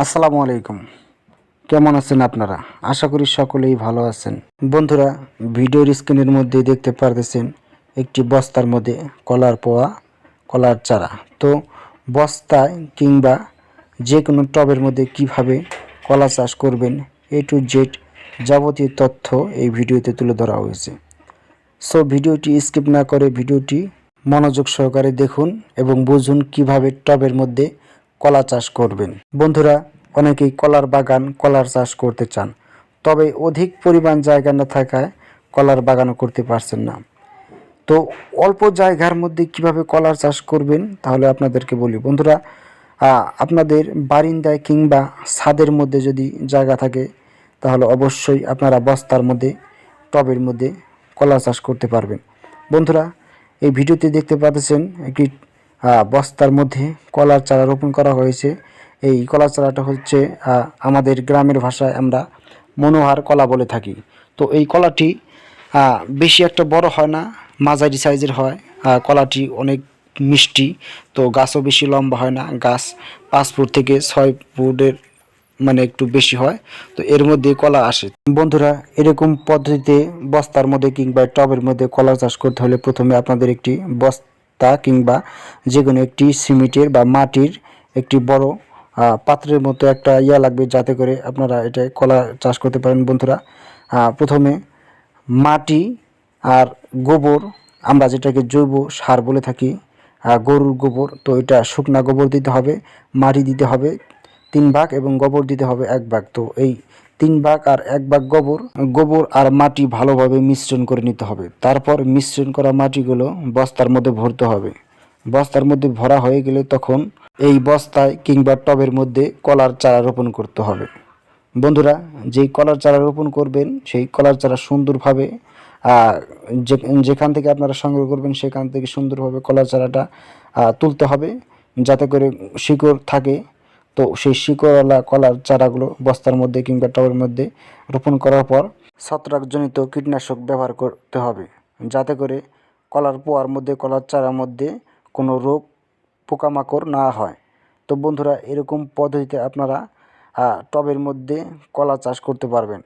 আসসালামু আলাইকুম। কেমন আছেন আপনারা? আশা করি সকলেই ভালো আছেন। বন্ধুরা, ভিডিওর স্ক্রিনের মধ্যে দেখতে পারতেছেন একটি বস্তার মধ্যে কলার পোয়া, কলার চারা। তো বস্তায় কিংবা যে কোনো টবের মধ্যে কিভাবে কলা চাষ করবেন A to Z যাবতীয় তথ্য এই ভিডিওতে তুলে ধরা হয়েছে। সো ভিডিওটি স্কিপ না করে ভিডিওটি মনোযোগ সহকারে দেখুন এবং বুঝুন কিভাবে টবের মধ্যে কলা চাষ করবেন। বন্ধুরা, অনেকেই কলার বাগান, কলার চাষ করতে চান, তবে অধিক পরিমাণ জায়গা না থাকায় কলার বাগানও করতে পারছেন না। তো অল্প জায়গার মধ্যে কিভাবে কলার চাষ করবেন তাহলে আপনাদেরকে বলি। বন্ধুরা, আপনাদের বারিন্দায় কিংবা ছাদের মধ্যে যদি জায়গা থাকে তাহলে অবশ্যই আপনারা বস্তার মধ্যে, টবের মধ্যে কলা চাষ করতে পারবেন। বন্ধুরা, এই ভিডিওতে দেখতে পাচ্ছেন একটি বস্তার মধ্যে কলার চারা রোপণ করা হয়েছে। এই কলার চারাটা হচ্ছে আমাদের গ্রামের ভাষায় আমরা মনোহার কলা বলে থাকি। তো এই কলাটি বেশি একটা বড় হয় না, মাঝারি সাইজের হয়। কলাটি অনেক মিষ্টি। তো গাছও বেশি লম্বা হয় না, গাছ 5 ফুট থেকে 6 ফুটের মানে একটু বেশি হয়। তো এর মধ্যে কলা আসে। বন্ধুরা, এরকম পদ্ধতিতে বস্তার মধ্যে কিংবা টবের মধ্যে কলা চাষ করতে হলে প্রথমে আপনাদের একটি বস্তা কিংবা যে কোনো একটি সিমেন্টের বা মাটির একটি বড় পাত্রের মতো একটা লাগবে, যাতে করে আপনারা এটা কলা চাষ করতে পারেন। বন্ধুরা, প্রথমে মাটি আর গোবর, আমরা যেটাকে জৈব সার বলে থাকি, গরুর গোবর, তো এটা শুকনা গোবর দিতে হবে, মাটি দিতে হবে 3 ভাগ এবং গোবর দিতে হবে 1 ভাগ। তো এই 3 ভাগ আর 1 ভাগ গোবর আর মাটি ভালোভাবে মিশ্রণ করে নিতে হবে। তারপর মিশ্রণ করা মাটিগুলো বস্তার মধ্যে ভরতে হবে। বস্তার মধ্যে ভরা হয়ে গেলে তখন এই বস্তায় কিংবা টবের মধ্যে কলার চারা রোপণ করতে হবে। বন্ধুরা, যেই কলার চারা রোপণ করবেন সেই কলার চারা সুন্দরভাবে যেখান থেকে আপনারা সংগ্রহ করবেন সেখান থেকে সুন্দরভাবে কলার চারাটা তুলতে হবে, যাতে করে শিকড় থাকে। তো সেই শিকড়ওয়ালা কলার চারাগুলো বস্তার মধ্যে কিংবা টবের মধ্যে রোপণ করার পর ছত্রাকজনিত কীটনাশক ব্যবহার করতে হবে, যাতে করে কলার পোয়ার মধ্যে, কলার চারার মধ্যে কোনো রোগ পোকামাকড় না হয়। তো বন্ধুরা, এরকম পদ্ধতিতে আপনারা টবের মধ্যে কলা চাষ করতে পারবেন।